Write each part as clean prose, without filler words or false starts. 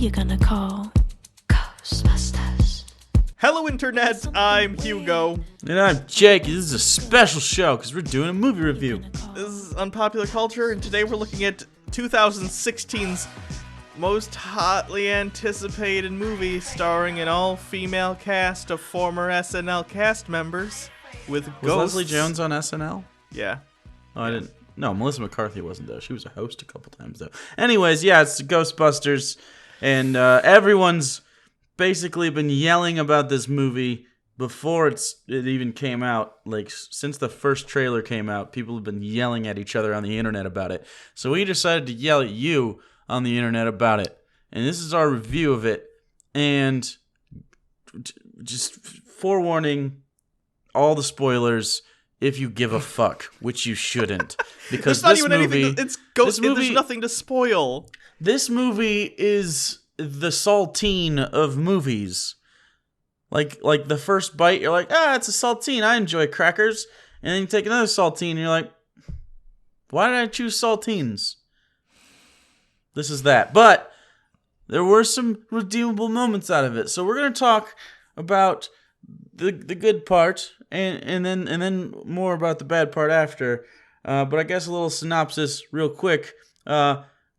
you gonna call Ghostbusters? Hello, Internet. I'm Hugo. And I'm Jake. This is a special show because we're doing a movie review. This is Unpopular Culture, and today we're looking at 2016's most hotly anticipated movie starring an all-female cast of former SNL cast members with Was ghosts. Leslie Jones on SNL? Yeah. Oh, I didn't. No, Melissa McCarthy wasn't though. She was a host a couple times though. Anyways, yeah, it's Ghostbusters, and everyone's basically been yelling about this movie before it even came out. Like since the first trailer came out, people have been yelling at each other on the internet about it. So we decided to yell at you on the internet about it, and this is our review of it. And just forewarning, all the spoilers. If you give a fuck, which you shouldn't, because There's not this even movie, anything. It's ghost. this movie, There's nothing to spoil. This movie is the saltine of movies. Like the first bite, you're like, it's a saltine. I enjoy crackers. And then you take another saltine, and you're like, why did I choose saltines? This is that. But there were some redeemable moments out of it. So we're gonna talk about the good part, and then more about the bad part after. But I guess a little synopsis real quick.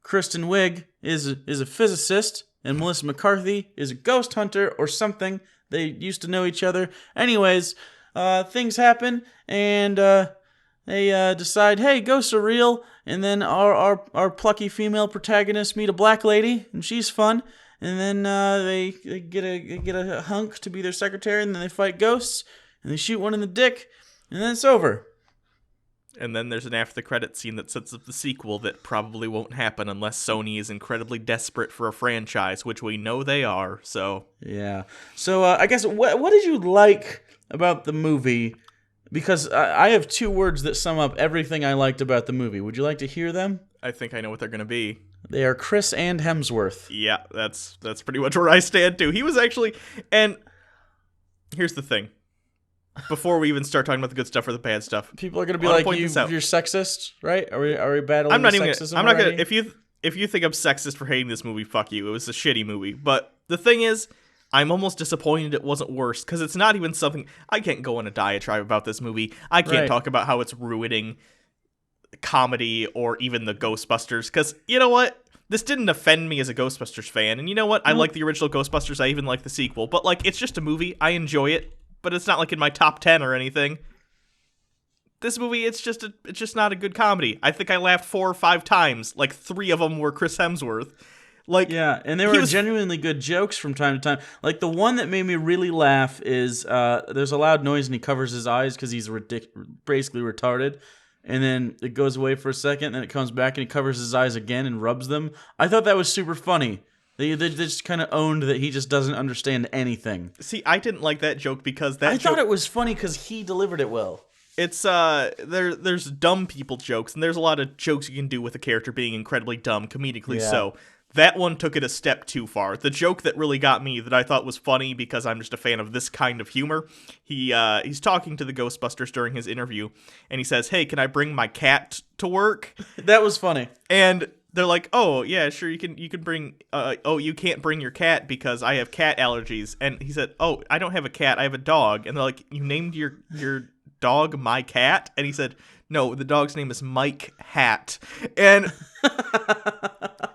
Kristen Wiig is a physicist, and Melissa McCarthy is a ghost hunter or something. They used to know each other. Anyways, things happen, and they decide, hey, ghosts are real. And then our plucky female protagonists meet a black lady, and she's fun. And then they get a hunk to be their secretary, and then they fight ghosts, and they shoot one in the dick, and then it's over. And then there's an after-the-credits scene that sets up the sequel that probably won't happen unless Sony is incredibly desperate for a franchise, which we know they are, so... Yeah. So I guess, what did you like about the movie? Because I have two words that sum up everything I liked about the movie. Would you like to hear them? I think I know what they're going to be. They are Chris and Hemsworth. Yeah, that's pretty much where I stand, too. He was actually... And here's the thing. Before we even start talking about the good stuff or the bad stuff, people are going to be like, you're sexist, right? Are we battling sexism? I'm not going to... If you think I'm sexist for hating this movie, fuck you. It was a shitty movie. But the thing is, I'm almost disappointed it wasn't worse, because it's not even something... I can't go on a diatribe about this movie. I can't talk about how it's ruining comedy or even the Ghostbusters, because you know what? This didn't offend me as a Ghostbusters fan, and you know what? I like the original Ghostbusters. I even like the sequel, but like, it's just a movie. I enjoy it, but it's not like in my top 10 or anything. This movie, it's just not a good comedy. I think I laughed 4 or 5 times. Like 3 of them were Chris Hemsworth. Like, yeah, and they were genuinely good jokes from time to time. Like the one that made me really laugh is there's a loud noise and he covers his eyes because he's basically retarded. And then it goes away for a second, and then it comes back, and he covers his eyes again and rubs them. I thought that was super funny. They just kind of owned that he just doesn't understand anything. See, I didn't like that joke because I thought it was funny because he delivered it well. It's there's dumb people jokes, and there's a lot of jokes you can do with a character being incredibly dumb, comedically so. That one took it a step too far. The joke that really got me, that I thought was funny because I'm just a fan of this kind of humor, he's talking to the Ghostbusters during his interview, and he says, hey, can I bring my cat to work? That was funny. And they're like, oh, yeah, sure, you can bring, you can't bring your cat because I have cat allergies. And he said, oh, I don't have a cat, I have a dog. And they're like, you named your dog My Cat? And he said, no, the dog's name is Mike Hat. And...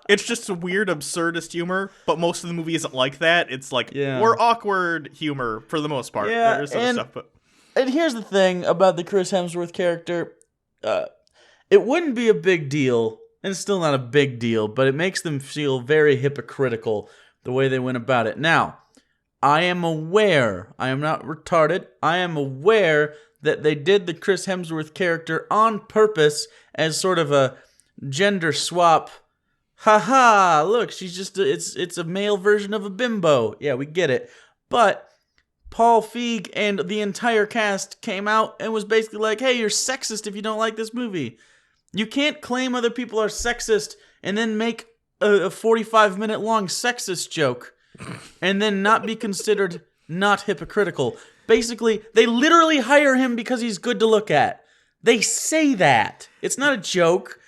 It's just a weird, absurdist humor, but most of the movie isn't like that. It's like, we're awkward humor for the most part. Yeah, there's other stuff, but... And here's the thing about the Chris Hemsworth character. It wouldn't be a big deal, and it's still not a big deal, but it makes them feel very hypocritical the way they went about it. Now, I am aware, I am not retarded, I am aware that they did the Chris Hemsworth character on purpose as sort of a gender swap. Haha, look, she's just, it's a male version of a bimbo. Yeah, we get it. But Paul Feig and the entire cast came out and was basically like, hey, you're sexist if you don't like this movie. You can't claim other people are sexist and then make a 45-minute long sexist joke and then not be considered not hypocritical. Basically, they literally hire him because he's good to look at. They say that. It's not a joke.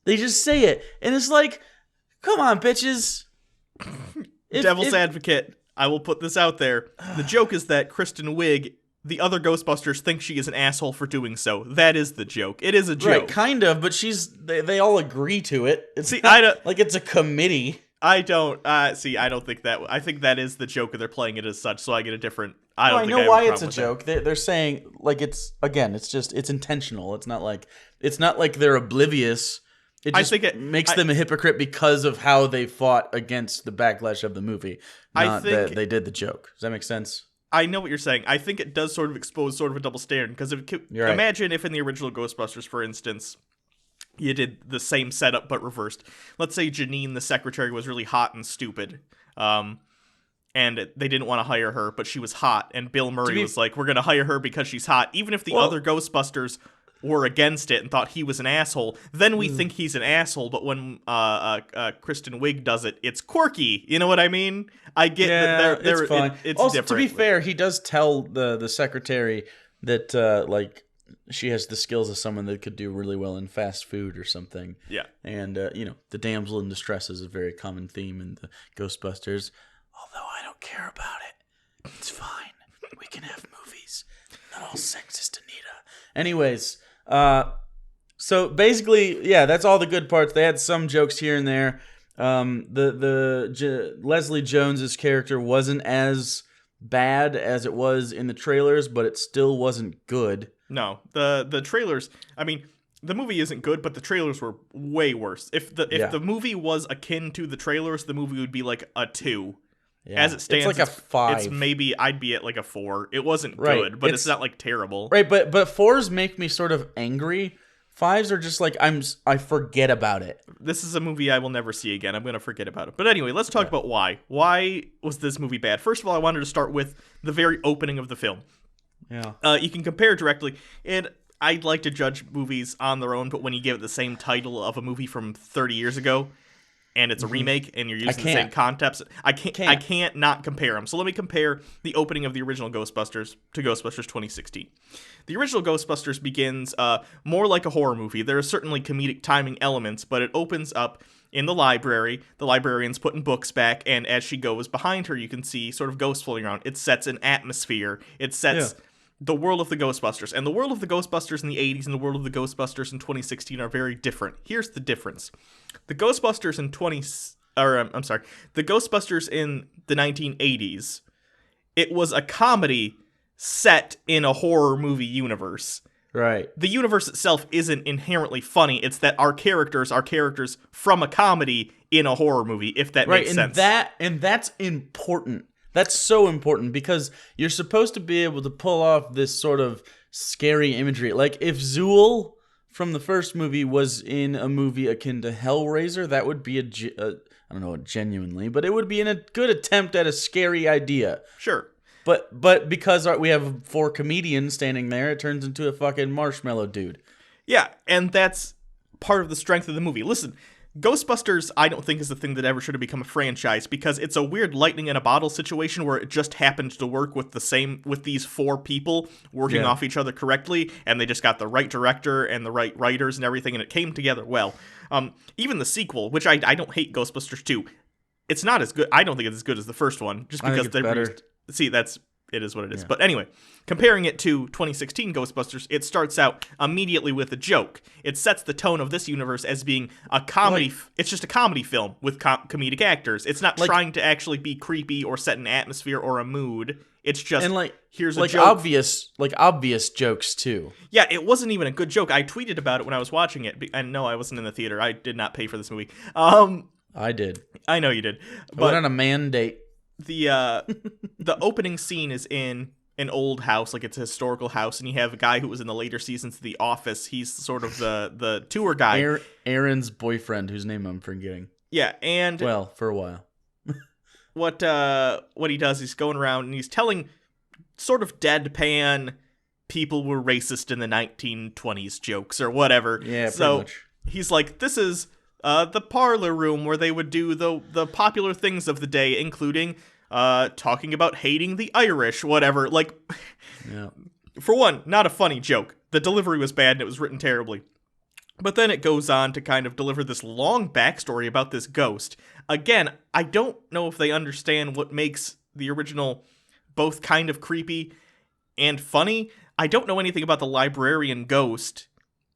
They just say it. And it's like, come on, bitches. Devil's advocate, I will put this out there. The joke is that Kristen Wiig, the other Ghostbusters, think she is an asshole for doing so. That is the joke. It is a joke. Right, kind of, but they all agree to it. It's See, not I don't, like it's a committee. I don't think that. I think that is the joke, and they're playing it as such. So I get a different. I know why it's a joke. They're saying like it's intentional. It's not like they're oblivious. It just makes them a hypocrite because of how they fought against the backlash of the movie. Not that they did the joke. Does that make sense? I know what you're saying. I think it does sort of expose sort of a double standard because imagine if in the original Ghostbusters, for instance, you did the same setup but reversed. Let's say Janine, the secretary, was really hot and stupid, and they didn't want to hire her, but she was hot, and Bill Murray was like, "We're going to hire her because she's hot," even if the other Ghostbusters were against it and thought he was an asshole. Then we think he's an asshole, but when Kristen Wiig does it, it's quirky. You know what I mean? I get that they're it's fine. It's also, different. To be fair, he does tell the secretary that like she has the skills of someone that could do really well in fast food or something. Yeah. And the damsel in distress is a very common theme in the Ghostbusters. Although I don't care about it. It's fine. We can have movies. Not all sexist, Anita. Anyways, so basically, yeah, that's all the good parts. They had some jokes here and there. Leslie Jones's character wasn't as bad as it was in the trailers, but it still wasn't good. No, the trailers. I mean, the movie isn't good, but the trailers were way worse. If the movie was akin to the trailers, the movie would be like a 2. Yeah. As it stands, it's like a 5. It's maybe I'd be at like a 4. It wasn't good, but it's not like terrible. Right, but 4s make me sort of angry. 5s are just like I forget about it. This is a movie I will never see again. I'm going to forget about it. But anyway, let's talk about why. Why was this movie bad? First of all, I wanted to start with the very opening of the film. Yeah. You can compare directly, and I'd like to judge movies on their own, but when you give it the same title of a movie from 30 years ago, and it's a remake, and you're using the same concepts, I can't not compare them. So let me compare the opening of the original Ghostbusters to Ghostbusters 2016. The original Ghostbusters begins more like a horror movie. There are certainly comedic timing elements, but it opens up in the library. The librarian's putting books back, and as she goes behind her, you can see sort of ghosts floating around. It sets an atmosphere. It sets the world of the Ghostbusters. And the world of the Ghostbusters in the 80s and the world of the Ghostbusters in 2016 are very different. Here's the difference. The Ghostbusters in the Ghostbusters in the 1980s, it was a comedy set in a horror movie universe. Right. The universe itself isn't inherently funny. It's that our characters are characters from a comedy in a horror movie, if that makes sense. And that's important. That's so important because you're supposed to be able to pull off this sort of scary imagery. Like if Zool from the first movie was in a movie akin to Hellraiser, that would be I don't know, genuinely, but it would be a good attempt at a scary idea. Sure. But because we have 4 comedians standing there, it turns into a fucking marshmallow dude. Yeah, and that's part of the strength of the movie. Listen, Ghostbusters, I don't think is the thing that ever should have become a franchise because it's a weird lightning in a bottle situation where it just happened to work with these 4 people working off each other correctly, and they just got the right director and the right writers and everything, and it came together well. Even the sequel, which I don't hate Ghostbusters 2, it's not as good. I don't think it's as good as the first one, just because they're better. See, it is what it is. Yeah. But anyway, comparing it to 2016 Ghostbusters, it starts out immediately with a joke. It sets the tone of this universe as being a comedy. It's just a comedy film with comedic actors. It's not trying to actually be creepy or set an atmosphere or a mood. It's just here's a joke. Obvious jokes too. Yeah, it wasn't even a good joke. I tweeted about it when I was watching it. And no, I wasn't in the theater. I did not pay for this movie. I did. I know you did. But I went on a mandate. The opening scene is in an old house, like it's a historical house, and you have a guy who was in the later seasons of The Office. He's sort of the tour guy. Aaron's boyfriend, whose name I'm forgetting. Yeah, and for a while. what he does, he's going around and he's telling sort of deadpan people were racist in the 1920s jokes or whatever. Yeah, pretty much. He's like, this is the parlor room where they would do the popular things of the day, including talking about hating the Irish, whatever. Like, for one, not a funny joke. The delivery was bad and it was written terribly. But then it goes on to kind of deliver this long backstory about this ghost. Again, I don't know if they understand what makes the original both kind of creepy and funny. I don't know anything about the librarian ghost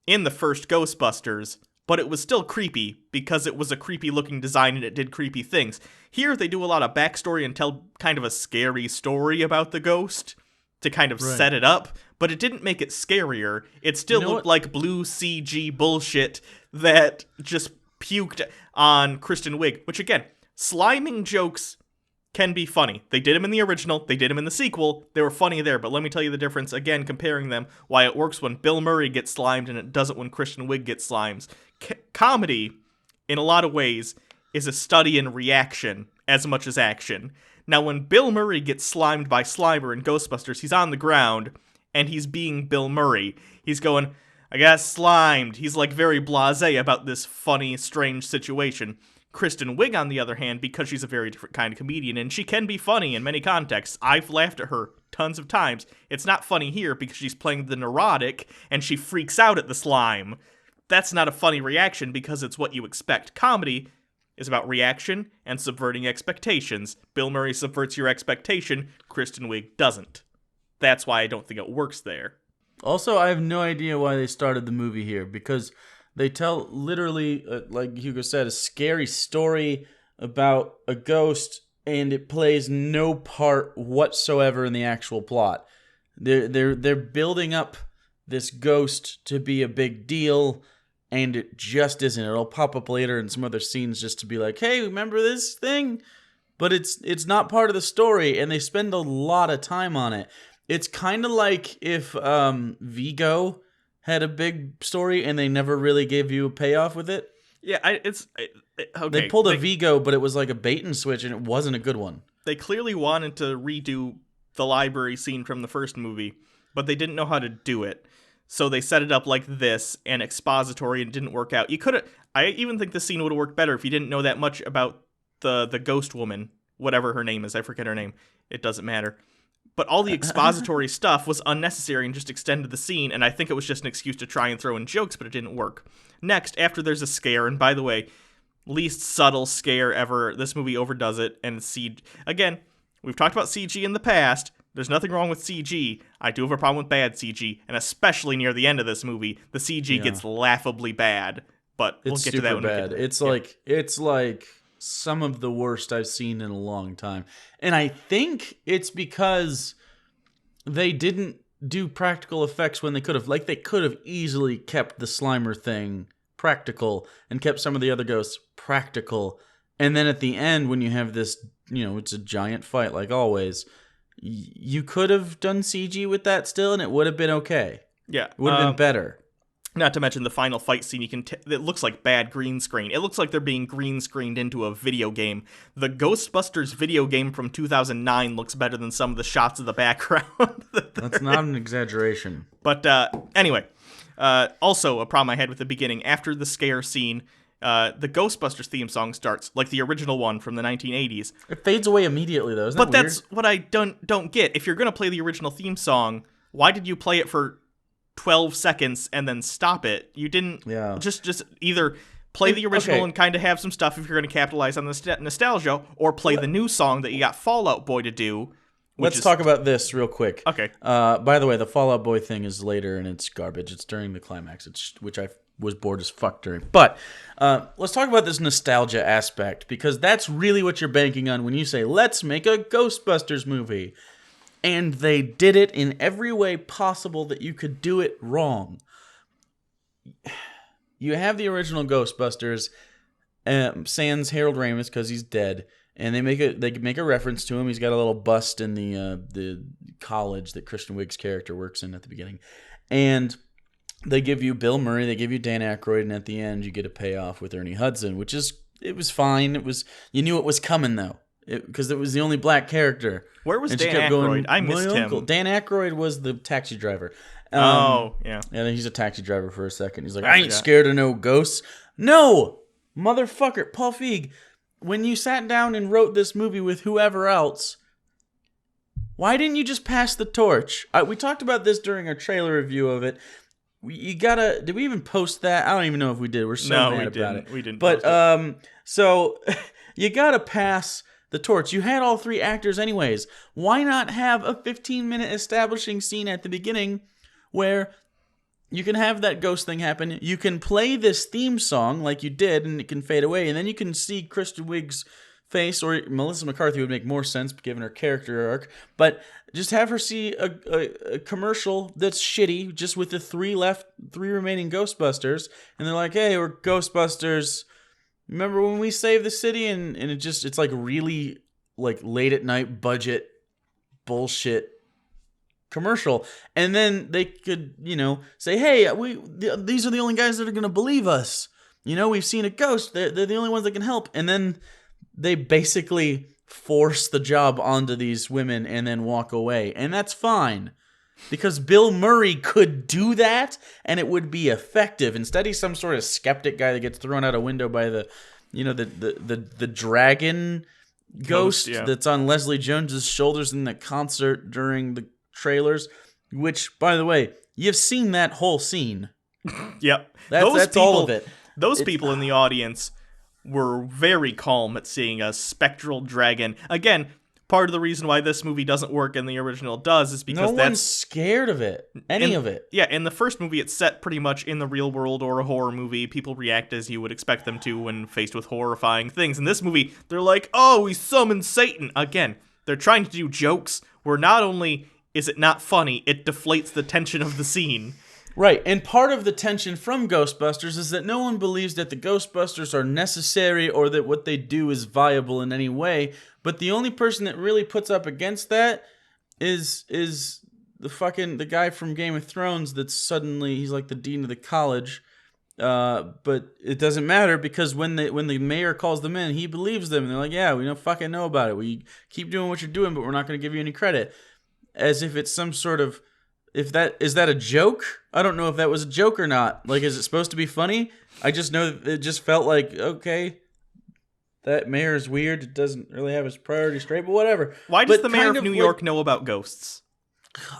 in the first Ghostbusters, but it was still creepy because it was a creepy looking design and it did creepy things. Here they do a lot of backstory and tell kind of a scary story about the ghost to kind of set it up, but it didn't make it scarier. It still looked like blue CG bullshit that just puked on Kristen Wiig, which again, sliming jokes can be funny. They did them in the original, they did them in the sequel, they were funny there, but let me tell you the difference, again, comparing them, why it works when Bill Murray gets slimed and it doesn't when Kristen Wiig gets slimes. Comedy, in a lot of ways, is a study in reaction as much as action. Now, when Bill Murray gets slimed by Slimer in Ghostbusters, he's on the ground, and he's being Bill Murray. He's going, I got slimed. He's like very blasé about this funny, strange situation. Kristen Wiig, on the other hand, because she's a very different kind of comedian, and she can be funny in many contexts. I've laughed at her tons of times. It's not funny here because she's playing the neurotic, and she freaks out at the slime. That's not a funny reaction because it's what you expect. Comedy is about reaction and subverting expectations. Bill Murray subverts your expectation. Kristen Wiig doesn't. That's why I don't think it works there. Also, I have no idea why they started the movie here, because they tell literally, like Hugo said, a scary story about a ghost, and it plays no part whatsoever in the actual plot. They're building up this ghost to be a big deal, and it just isn't. It'll pop up later in some other scenes just to be like, hey, remember this thing? But it's not part of the story, and they spend a lot of time on it. It's kind of like if Vigo had a big story and they never really gave you a payoff with it. Yeah, okay. They pulled a Vigo, but it was like a bait and switch, and it wasn't a good one. They clearly wanted to redo the library scene from the first movie, but they didn't know how to do it. So they set it up like this and expository, and it didn't work out. I even think the scene would have worked better if you didn't know that much about the ghost woman, whatever her name is. I forget her name. It doesn't matter. But all the expository stuff was unnecessary and just extended the scene, and I think it was just an excuse to try and throw in jokes, but it didn't work. Next, after there's a scare, and by the way, least subtle scare ever, this movie overdoes it, and CG. Again, we've talked about CG in the past. There's nothing wrong with CG. I do have a problem with bad CG, and especially near the end of this movie, the CG gets laughably bad. But we'll get to that when we get there. It's like some of the worst I've seen in a long time. And I think it's because they didn't do practical effects when they could have. Like, they could have easily kept the Slimer thing practical and kept some of the other ghosts practical. And then at the end, when you have this, it's a giant fight like always, you could have done CG with that still, and it would have been okay. Yeah. It would have been better. Not to mention the final fight scene, it looks like bad green screen. It looks like they're being green screened into a video game. The Ghostbusters video game from 2009 looks better than some of the shots of the background. That's not an exaggeration. But anyway, also a problem I had with the beginning. After the scare scene, the Ghostbusters theme song starts, like the original one from the 1980s. It fades away immediately, though. Isn't that weird? That's what I don't get. If you're going to play the original theme song, why did you play it for 12 seconds and then stop it? You didn't just either play the original and kind of have some stuff if you're going to capitalize on the nostalgia, or play the new song that you got Fall Out Boy to do. Let's talk about this real quick. Okay. By the way, the Fall Out Boy thing is later, and it's garbage. It's during the climax, which I was bored as fuck during. But let's talk about this nostalgia aspect, because that's really what you're banking on when you say, let's make a Ghostbusters movie. And they did it in every way possible that you could do it wrong. You have the original Ghostbusters, sans Harold Ramis because he's dead, and they make a reference to him. He's got a little bust in the college that Kristen Wiig's character works in at the beginning, and they give you Bill Murray, they give you Dan Aykroyd, and at the end you get a payoff with Ernie Hudson, it was fine. You knew it was coming though, because it was the only black character. Where was Dan Aykroyd? I missed him. Dan Aykroyd was the taxi driver. Yeah. And he's a taxi driver for a second. He's like, I ain't scared of no ghosts. No! Motherfucker, Paul Feig, when you sat down and wrote this movie with whoever else, why didn't you just pass the torch? We talked about this during our trailer review of it. Did we even post that? I don't even know if we did. We're so mad about it. We didn't. But, so... You gotta pass the torch. You had all 3 actors anyways. Why not have a 15-minute establishing scene at the beginning where you can have that ghost thing happen. You can play this theme song like you did, and it can fade away. And then you can see Kristen Wiig's face, or Melissa McCarthy would make more sense given her character arc. But just have her see a commercial that's shitty, just with the 3 remaining Ghostbusters. And they're like, hey, we're Ghostbusters. Remember when we saved the city? And it's like really like late at night budget bullshit commercial. And then they could, say, hey, these are the only guys that are going to believe us. We've seen a ghost. They're the only ones that can help. And then they basically force the job onto these women and then walk away. And that's fine. Because Bill Murray could do that and it would be effective. Instead, he's some sort of skeptic guy that gets thrown out a window by the dragon ghost that's on Leslie Jones's shoulders in the concert during the trailers, which, by the way, you've seen that whole scene. Yep. That's all of it. Those people in the audience were very calm at seeing a spectral dragon. Again, part of the reason why this movie doesn't work and the original does is because one's scared of it. Any of it. Yeah, in the first movie, it's set pretty much in the real world or a horror movie. People react as you would expect them to when faced with horrifying things. In this movie, they're like, oh, we summoned Satan. Again, they're trying to do jokes where not only is it not funny, it deflates the tension of the scene. Right, and part of the tension from Ghostbusters is that no one believes that the Ghostbusters are necessary or that what they do is viable in any way, but the only person that really puts up against that is the guy from Game of Thrones that's suddenly, he's like the dean of the college, but it doesn't matter because when the mayor calls them in, he believes them, and they're like, yeah, we don't fucking know about it. We keep doing what you're doing, but we're not going to give you any credit. As if it's some sort of, is that a joke? I don't know if that was a joke or not. Like, is it supposed to be funny? I just know that it just felt like, okay, that mayor is weird. It doesn't really have his priorities straight, but whatever. Why does the mayor of New York know about ghosts?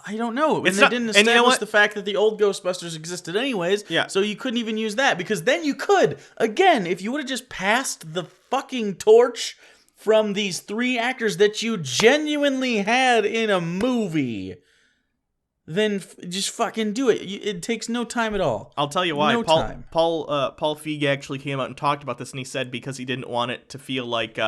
I don't know. They didn't establish the fact that the old Ghostbusters existed anyways, so you couldn't even use that, because then you could. Again, if you would have just passed the fucking torch from these 3 actors that you genuinely had in a movie, then just fucking do it. It takes no time at all. I'll tell you why. No time. Paul Feig actually came out and talked about this, and he said because he didn't want it to feel like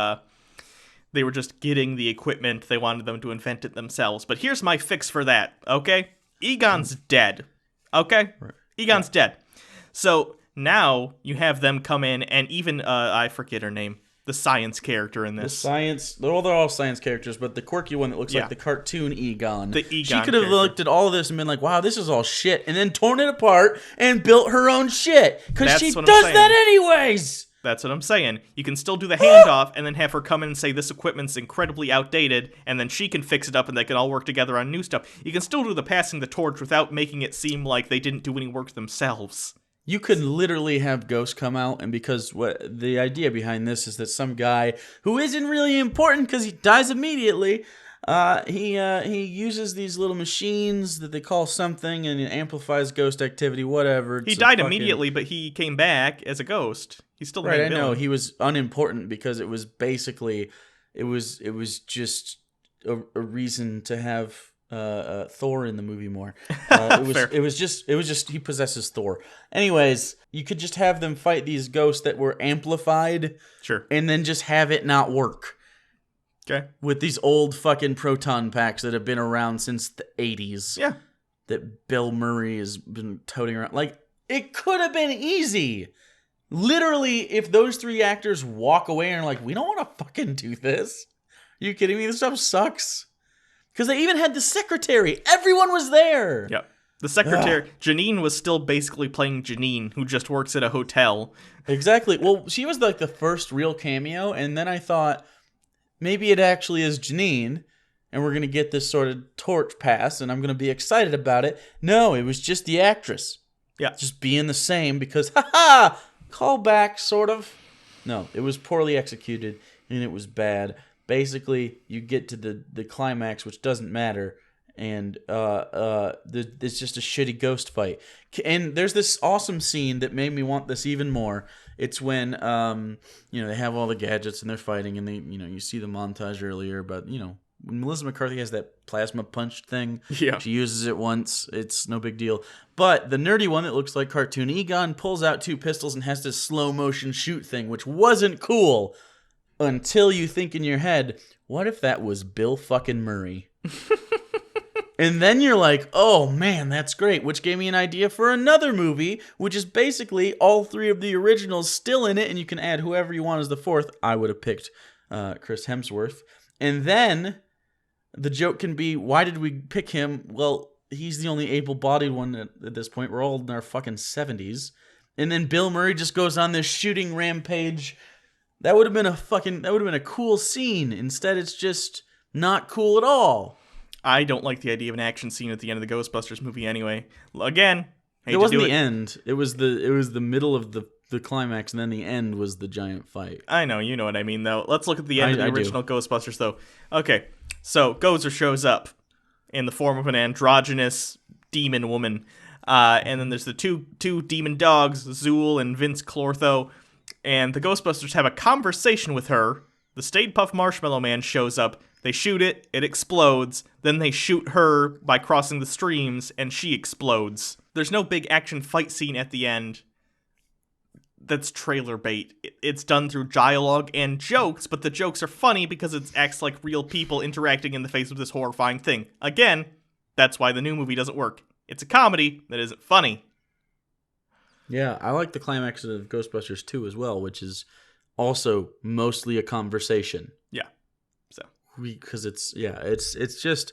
they were just getting the equipment. They wanted them to invent it themselves. But here's my fix for that, okay? Egon's dead, okay? Right. Egon's dead. So now you have them come in, and even, I forget her name, the science character in this. They're all science characters, but the quirky one that looks like the cartoon Egon. The Egon She could have looked at all of this and been like, wow, this is all shit, and then torn it apart and built her own shit. Because she does that anyways! That's what I'm saying. You can still do the handoff and then have her come in and say this equipment's incredibly outdated, and then she can fix it up and they can all work together on new stuff. You can still do the passing the torch without making it seem like they didn't do any work themselves. You could literally have ghosts come out, and because what the idea behind this is that some guy who isn't really important because he dies immediately, he uses these little machines that they call something, and it amplifies ghost activity, whatever. He died immediately, but he came back as a ghost. He's still the main villain. I know. He was unimportant because it was basically, it was just a reason to have Thor in the movie more. It was just he possesses Thor. Anyways, you could just have them fight these ghosts that were amplified, sure, and then just have it not work. Okay, with these old fucking proton packs that have been around since the 80s. Yeah, that Bill Murray has been toting around. Like, it could have been easy. Literally, if those 3 actors walk away and are like, we don't want to fucking do this. Are you kidding me? This stuff sucks. Because they even had the secretary. Everyone was there. Yep. The secretary, Janine, was still basically playing Janine, who just works at a hotel. Exactly. Well, she was like the first real cameo, and then I thought, maybe it actually is Janine, and we're going to get this sort of torch pass, and I'm going to be excited about it. No, it was just the actress. Yeah. Just being the same because, callback, sort of. No, it was poorly executed, and it was bad. Basically, you get to the climax, which doesn't matter, and it's just a shitty ghost fight. And there's this awesome scene that made me want this even more. It's when they have all the gadgets and they're fighting, and they you see the montage earlier, but when Melissa McCarthy has that plasma punch thing, Yeah. she uses it once. It's no big deal. But the nerdy one that looks like cartoon Egon pulls out 2 pistols and has this slow motion shoot thing, which wasn't cool until you think in your head, what if that was Bill fucking Murray? And then you're like, oh man, that's great, which gave me an idea for another movie, which is basically all 3 of the originals still in it, and you can add whoever you want as the 4th. I would have picked Chris Hemsworth. And then the joke can be, why did we pick him? Well, he's the only able-bodied one at this point. We're all in our fucking 70s. And then Bill Murray just goes on this shooting rampage. That would have been a cool scene. Instead, it's just not cool at all. I don't like the idea of an action scene at the end of the Ghostbusters movie anyway. Again, it wasn't the end. It was the middle of the climax, and then the end was the giant fight. I know, you know what I mean, though. Let's look at the end of the original Ghostbusters, though. Okay, so Gozer shows up in the form of an androgynous demon woman. And then there's the two demon dogs, Zool and Vince Clortho. And the Ghostbusters have a conversation with her. The Stay Puft Marshmallow Man shows up. They shoot it explodes. Then they shoot her by crossing the streams, and she explodes. There's no big action fight scene at the end. That's trailer bait. It's done through dialogue and jokes, but the jokes are funny because it acts like real people interacting in the face of this horrifying thing. Again, that's why the new movie doesn't work. It's a comedy that isn't funny. Yeah, I like the climax of Ghostbusters 2 as well, which is also mostly a conversation. Yeah. So because it's just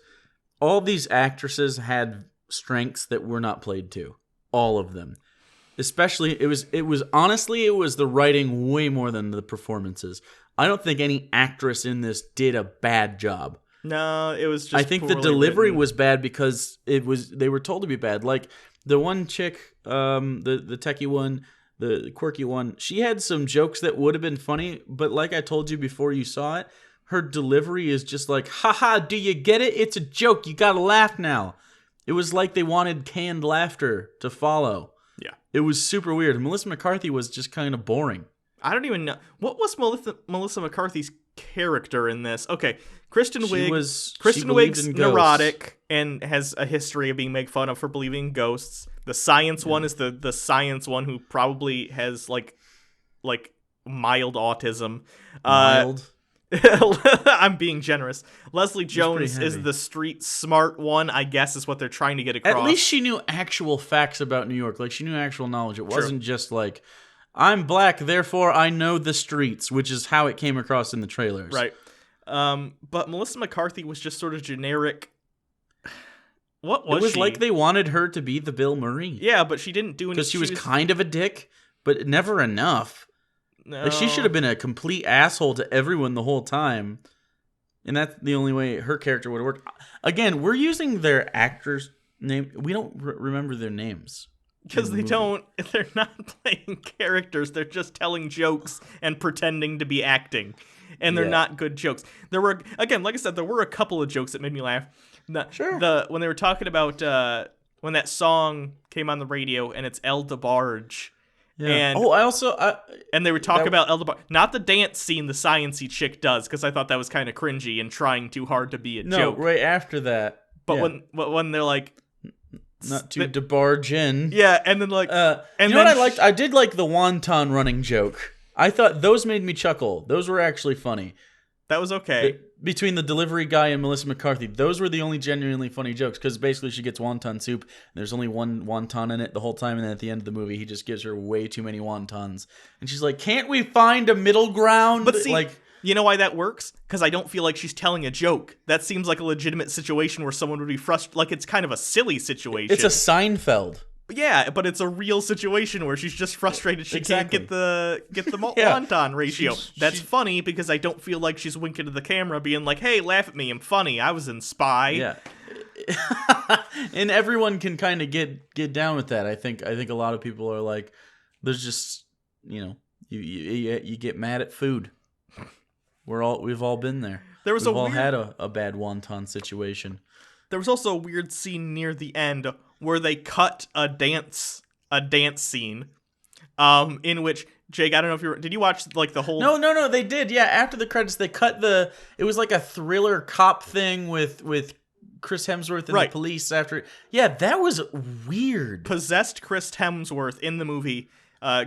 all these actresses had strengths that were not played to. All of them. Especially it was the writing way more than the performances. I don't think any actress in this did a bad job. No, it was just I think the delivery written. was bad because they were told to be bad. Like the one chick, the techie one, the quirky one, she had some jokes that would have been funny, but like I told you before you saw it, her delivery is just like, haha, do you get it? It's a joke. You gotta laugh now. It was like they wanted canned laughter to follow. Yeah. It was super weird. Melissa McCarthy was just kind of boring. I don't even know. What was Melissa McCarthy's character in this? Okay, Kristen Wiig's neurotic and has a history of being made fun of for believing in ghosts. The science one is the science one who probably has like mild autism. Mild? I'm being generous. Leslie Jones is the street smart one, I guess is what they're trying to get across. At least she knew actual facts about New York. Like, she knew actual knowledge. It wasn't just like, I'm black, therefore I know the streets, which is how it came across in the trailers. Right. But Melissa McCarthy was just sort of generic. What was she? It was like they wanted her to be the Bill Murray. Yeah, but she didn't do anything. Because she was kind of a dick, but never enough. No. Like, she should have been a complete asshole to everyone the whole time. And that's the only way her character would have worked. Again, we're using their actors' name. We don't remember their names. Because they're not playing characters. They're just telling jokes and pretending to be acting. And they're not good jokes. There were, again, like I said, there were a couple of jokes that made me laugh. Sure. When they were talking about when that song came on the radio and it's El DeBarge. Yeah. And and they were talking about El DeBarge. Not the dance scene the science-y chick does, because I thought that was kind of cringy and trying too hard to be a joke. No, right after that. But when they're like... Not to debarge in. Yeah, and then like... and you know what I liked? I did like the wonton running joke. I thought those made me chuckle. Those were actually funny. That was okay. Between the delivery guy and Melissa McCarthy, those were the only genuinely funny jokes, because basically she gets wonton soup, and there's only one wonton in it the whole time, and then at the end of the movie, he just gives her way too many wontons. And she's like, can't we find a middle ground? But see, you know why that works? Because I don't feel like she's telling a joke. That seems like a legitimate situation where someone would be frustrated. Like, it's kind of a silly situation. It's a Seinfeld. Yeah, but it's a real situation where she's just frustrated she can't get the wonton ratio. That's funny because I don't feel like she's winking to the camera being like, hey, laugh at me, I'm funny, I was in Spy. Yeah. And everyone can kind of get down with that. I think a lot of people are like, there's just, you get mad at food. We've all been there. We've all had a bad wonton situation. There was also a weird scene near the end where they cut a dance scene, in which, Jake, I don't know if did you watch like the whole? No, they did. Yeah, after the credits, they cut it was like a thriller cop thing with Chris Hemsworth and the police after. Yeah, that was weird. Possessed Chris Hemsworth in the movie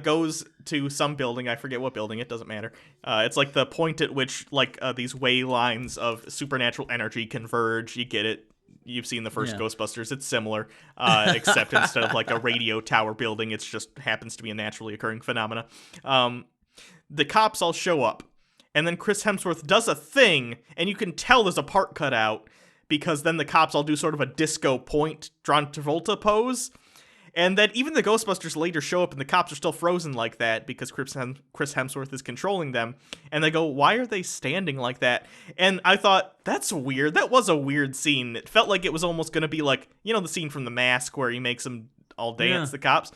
goes to some building. I forget what building. It doesn't matter. It's like the point at which like these way lines of supernatural energy converge. You get it. You've seen the first Ghostbusters. It's similar, except instead of like a radio tower building, it just happens to be a naturally occurring phenomena. The cops all show up, and then Chris Hemsworth does a thing, and you can tell there's a part cut out, because then the cops all do sort of a disco point John Travolta pose. And then even the Ghostbusters later show up and the cops are still frozen like that because Chris Hemsworth is controlling them. And they go, why are they standing like that? And I thought, that's weird. That was a weird scene. It felt like it was almost going to be like, the scene from The Mask where he makes them all dance, the cops.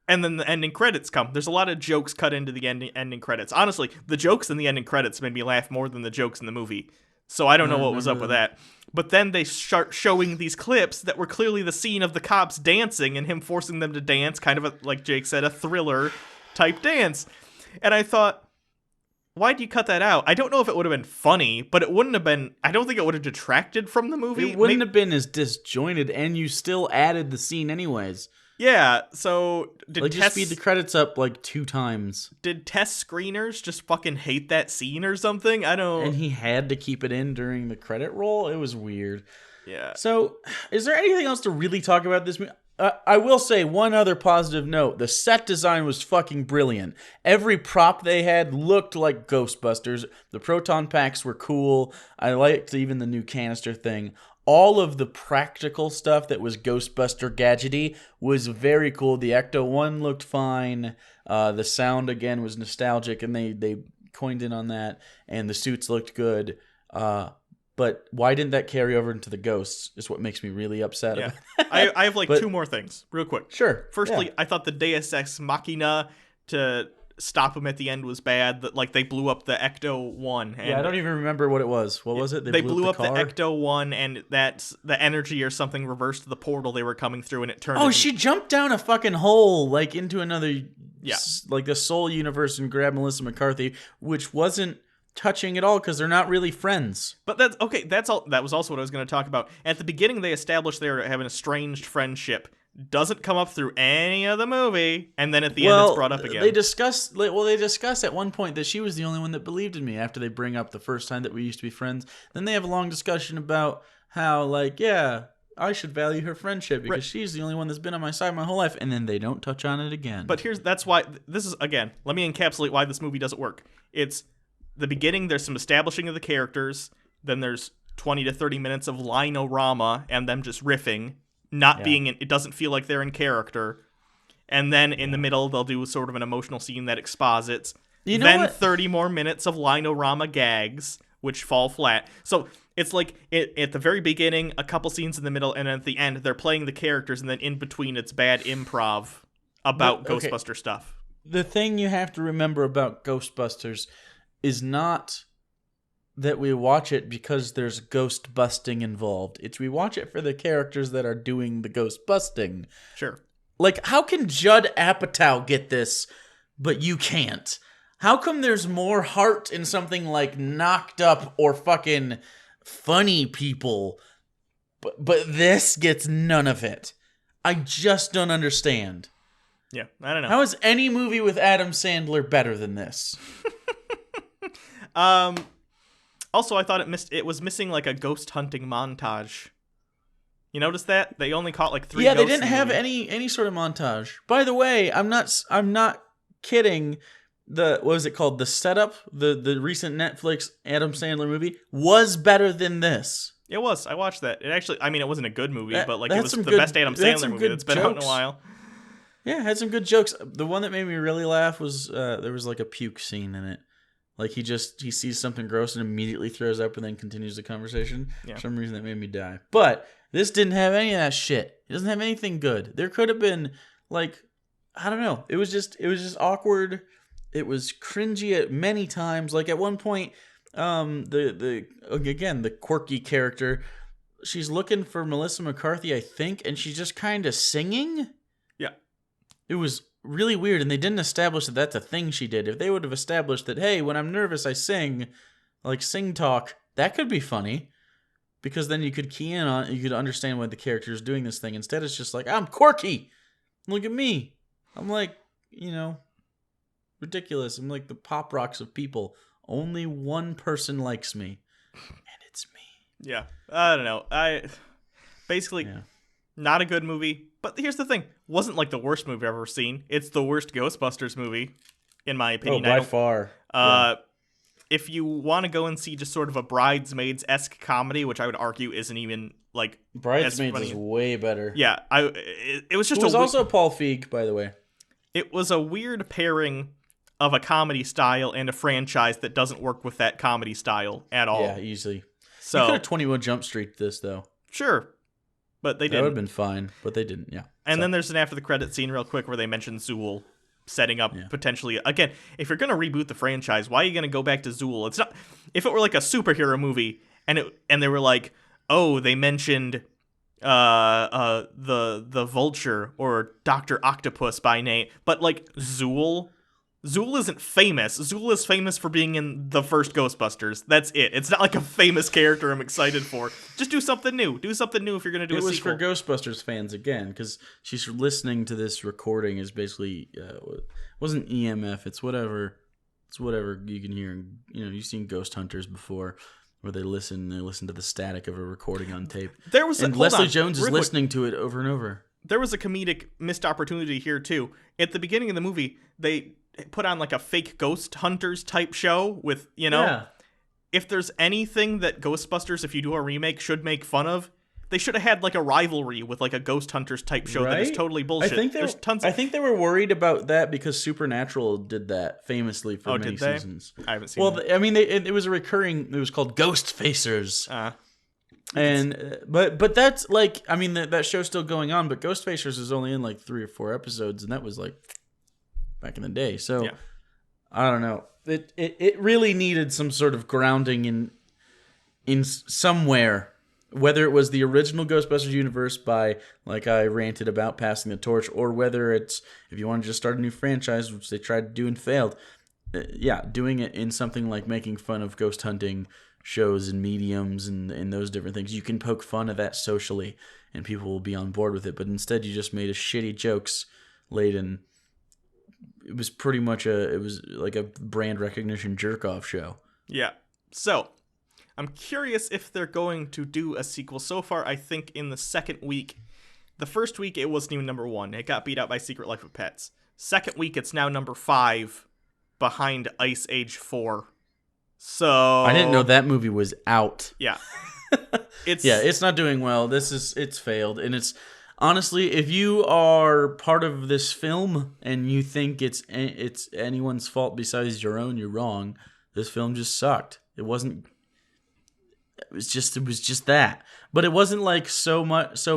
And then the ending credits come. There's a lot of jokes cut into the ending credits. Honestly, the jokes in the ending credits made me laugh more than the jokes in the movie. So I don't know what was up with that. But then they start showing these clips that were clearly the scene of the cops dancing and him forcing them to dance, kind of like Jake said, a thriller type dance. And I thought, why'd you cut that out? I don't know if it would have been funny, but it wouldn't have been, I don't think it would have detracted from the movie. It wouldn't have been as disjointed, and you still added the scene anyways. Yeah, so just speed the credits up like 2 times. Did test screeners just fucking hate that scene or something? I don't. And he had to keep it in during the credit roll. It was weird. Yeah. So, is there anything else to really talk about this movie? I will say one other positive note. The set design was fucking brilliant. Every prop they had looked like Ghostbusters. The proton packs were cool. I liked even the new canister thing. All of the practical stuff that was Ghostbuster gadgety was very cool. The Ecto-1 looked fine. The sound, again, was nostalgic, and they coined in on that. And the suits looked good. But why didn't that carry over into the ghosts is what makes me really upset. Yeah. About I have like 2 more things, real quick. Sure. Firstly, I thought the Deus Ex Machina to stop him at the end was bad. That like they blew up the Ecto-1. And I don't even remember what it was. What was it? They blew up the Ecto-1, and that's the energy or something reversed the portal they were coming through, and it turned. Oh, she jumped down a fucking hole like into another, yeah, like the Soul universe, and grabbed Melissa McCarthy, which wasn't touching at all because they're not really friends. But that's okay. That's all. That was also what I was going to talk about. At the beginning, they established they were having an estranged friendship. Doesn't come up through any of the movie, and then at the end it's brought up again. They discuss at one point that she was the only one that believed in me after they bring up the first time that we used to be friends. Then they have a long discussion about how, like, yeah, I should value her friendship because she's the only one that's been on my side my whole life, and then they don't touch on it again. But that's why this is, again, let me encapsulate why this movie doesn't work. It's the beginning, there's some establishing of the characters, then there's 20 to 30 minutes of line-o-rama and them just riffing. It doesn't feel like they're in character. And then in the middle, they'll do sort of an emotional scene that exposits. Then 30 more minutes of line-o-rama gags, which fall flat. So it's like at the very beginning, a couple scenes in the middle, and at the end, they're playing the characters, and then in between, it's bad improv about Ghostbuster stuff. The thing you have to remember about Ghostbusters is not that we watch it because there's ghost busting involved. It's we watch it for the characters that are doing the ghost busting. Sure. Like, how can Judd Apatow get this, but you can't? How come there's more heart in something like Knocked Up or fucking Funny People, but this gets none of it? I just don't understand. Yeah, I don't know. How is any movie with Adam Sandler better than this? Also, I thought it was missing like a ghost hunting montage. You notice that? They only caught like 3 ghosts. Yeah, they didn't have any sort of montage. By the way, I'm not kidding. What was it called? The Setup, the recent Netflix Adam Sandler movie was better than this. It was. I watched that. It actually, I mean, it wasn't a good movie, but like it was the best Adam Sandler movie that's been out in a while. Yeah, it had some good jokes. The one that made me really laugh was there was like a puke scene in it. Like he sees something gross and immediately throws up and then continues the conversation. Yeah. For some reason that made me die. But this didn't have any of that shit. It doesn't have anything good. There could have been like, I don't know. It was just awkward. It was cringy at many times. Like at one point, the quirky character she's looking for Melissa McCarthy, I think, and she's just kind of singing. Yeah. It was really weird, and they didn't establish that that's a thing she did. If they would have established that, hey, when I'm nervous, I sing, like sing talk, that could be funny. Because then you could key in on, you could understand why the character is doing this thing. Instead, it's just like, I'm quirky. Look at me. I'm like, ridiculous. I'm like the pop rocks of people. Only one person likes me, and it's me. Yeah, I don't know. Basically, not a good movie. But here's the thing: wasn't like the worst movie I've ever seen. It's the worst Ghostbusters movie, in my opinion. Oh, by far. If you want to go and see just sort of a Bridesmaids-esque comedy, which I would argue isn't even like Bridesmaids is way better. Yeah, it was just. It was also Paul Feig, by the way. It was a weird pairing of a comedy style and a franchise that doesn't work with that comedy style at all. Yeah, easily. So you could have 21 Jump Street this though. Sure, but they didn't. That would have been fine, but they didn't. Yeah. And then there's an after the credit scene, real quick, where they mention Zool. Setting up potentially again. If you're gonna reboot the franchise, why are you gonna go back to Zool? It's not. If it were like a superhero movie and they were like, oh, they mentioned the Vulture or Dr. Octopus by name, but like Zool isn't famous. Zool is famous for being in the first Ghostbusters. That's it. It's not like a famous character I'm excited for. Just do something new. Do something new if you're going to do a sequel. It was for Ghostbusters fans, again, because she's listening to this recording is basically, it wasn't EMF, it's whatever you can hear. You've seen Ghost Hunters before, where they listen to the static of a recording on tape. Leslie Jones is listening to it over and over. There was a comedic missed opportunity here, too. At the beginning of the movie, they put on like a fake Ghost Hunters type show with, if there's anything that Ghostbusters, if you do a remake, should make fun of, they should have had like a rivalry with like a Ghost Hunters type show that is totally bullshit. I think they were worried about that because Supernatural did that famously for many seasons. I haven't seen that. Well, I mean, it was a recurring, it was called Ghost Facers. But that's like, I mean, that show's still going on, but Ghost Facers is only in like 3 or 4 episodes, and that was like back in the day. So I don't know. It really needed some sort of grounding in somewhere, whether it was the original Ghostbusters universe by, like I ranted about, passing the torch, or whether it's, if you want to just start a new franchise, which they tried to do and failed, doing it in something like making fun of ghost hunting shows and mediums and those different things. You can poke fun at that socially and people will be on board with it, but instead you just made a shitty jokes laden. It was pretty much it was like a brand recognition jerk-off show. Yeah. So, I'm curious if they're going to do a sequel. So far, I think in the second week, the first week it wasn't even number 1. It got beat out by Secret Life of Pets. Second week, it's now number 5 behind Ice Age 4. So I didn't know that movie was out. Yeah. It's not doing well. It's failed. And it's honestly, if you are part of this film and you think it's anyone's fault besides your own, you're wrong. This film just sucked. It was just that. But it wasn't like so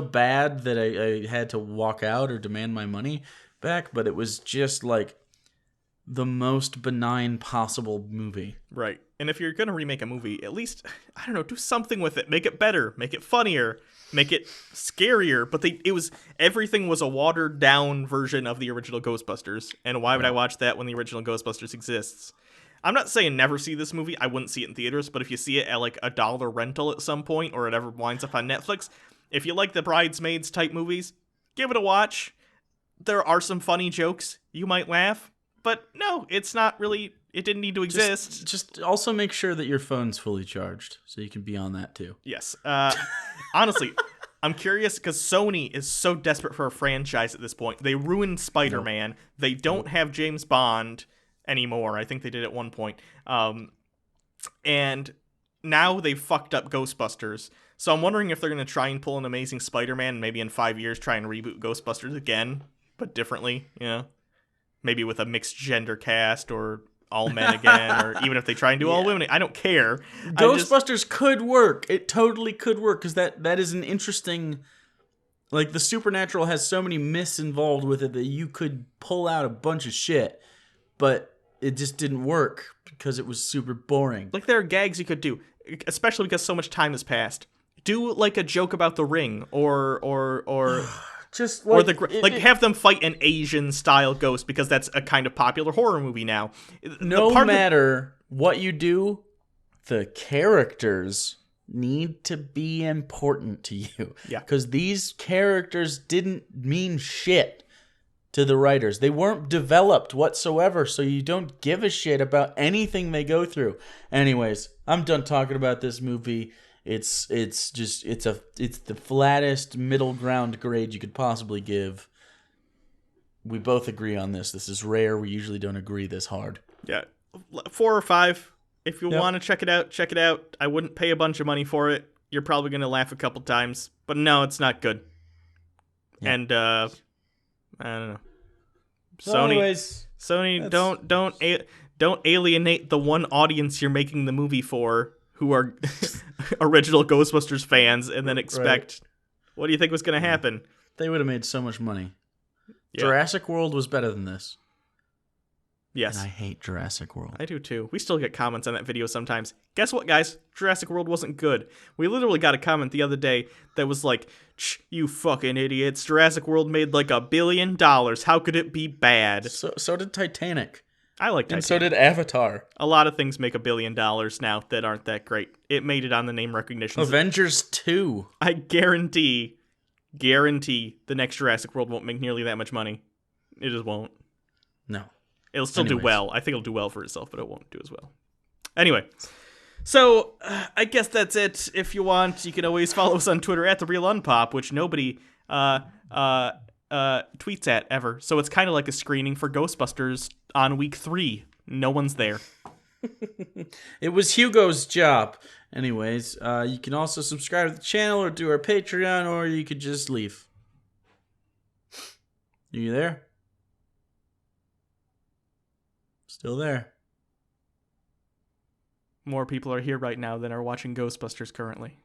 bad that I had to walk out or demand my money back, but it was just like the most benign possible movie. Right. And if you're going to remake a movie, at least, I don't know, do something with it. Make it better. Make it funnier. Make it scarier. But everything was a watered down version of the original Ghostbusters. And why would I watch that when the original Ghostbusters exists? I'm not saying never see this movie. I wouldn't see it in theaters. But if you see it at like $1 rental at some point, or it ever winds up on Netflix, if you like the Bridesmaids type movies, give it a watch. There are some funny jokes. You might laugh. But no, it's not really... It didn't need to exist. Just also make sure that your phone's fully charged, so you can be on that too. Yes. Honestly, I'm curious because Sony is so desperate for a franchise at this point. They ruined Spider-Man. Nope. They don't have James Bond anymore. I think they did at one point. And now they've fucked up Ghostbusters. So I'm wondering if they're going to try and pull an Amazing Spider-Man and maybe in 5 years try and reboot Ghostbusters again, but differently, Maybe with a mixed gender cast or all men again, or even if they try and do all women. I don't care. Ghostbusters could work. It totally could work, because that is an interesting... Like, the Supernatural has so many myths involved with it that you could pull out a bunch of shit, but it just didn't work because it was super boring. Like, there are gags you could do, especially because so much time has passed. do like a joke about the Ring, or Just or like, have them fight an Asian style ghost, because that's a kind of popular horror movie now. no matter what you do, the characters need to be important to you. Yeah. Because these characters didn't mean shit to the writers. They weren't developed whatsoever, so you don't give a shit about anything they go through. Anyways, I'm done talking about this movie. It's the flattest middle ground grade you could possibly give. We both agree on this. This is rare. We usually don't agree this hard. Yeah, 4 or 5. If you Yep. want to check it out, check it out. I wouldn't pay a bunch of money for it. You're probably gonna laugh a couple times, but no, it's not good. Yep. And I don't know. So anyways, Sony, don't alienate the one audience you're making the movie for, who are original Ghostbusters fans, and then expect. Right. What do you think was going to happen? They would have made so much money. Yeah. Jurassic World was better than this. Yes. And I hate Jurassic World. I do too. We still get comments on that video sometimes. Guess what, guys? Jurassic World wasn't good. We literally got a comment the other day that was like, you fucking idiots. Jurassic World made like $1 billion. How could it be bad? So did Titanic. I like Titanic. And so did Avatar. A lot of things make $1 billion now that aren't that great. It made it on the name recognition. Avengers 2. I guarantee the next Jurassic World won't make nearly that much money. It just won't. No. It'll still do well. I think it'll do well for itself, but it won't do as well. Anyway, so I guess that's it. If you want, you can always follow us on Twitter at @TheRealUnpop, which nobody tweets at ever. So it's kind of like a screening for Ghostbusters on week 3. No one's there. It was Hugo's job. Anyways, you can also subscribe to the channel or do our Patreon, or you could just leave. Are you there? Still there. More people are here right now than are watching Ghostbusters currently.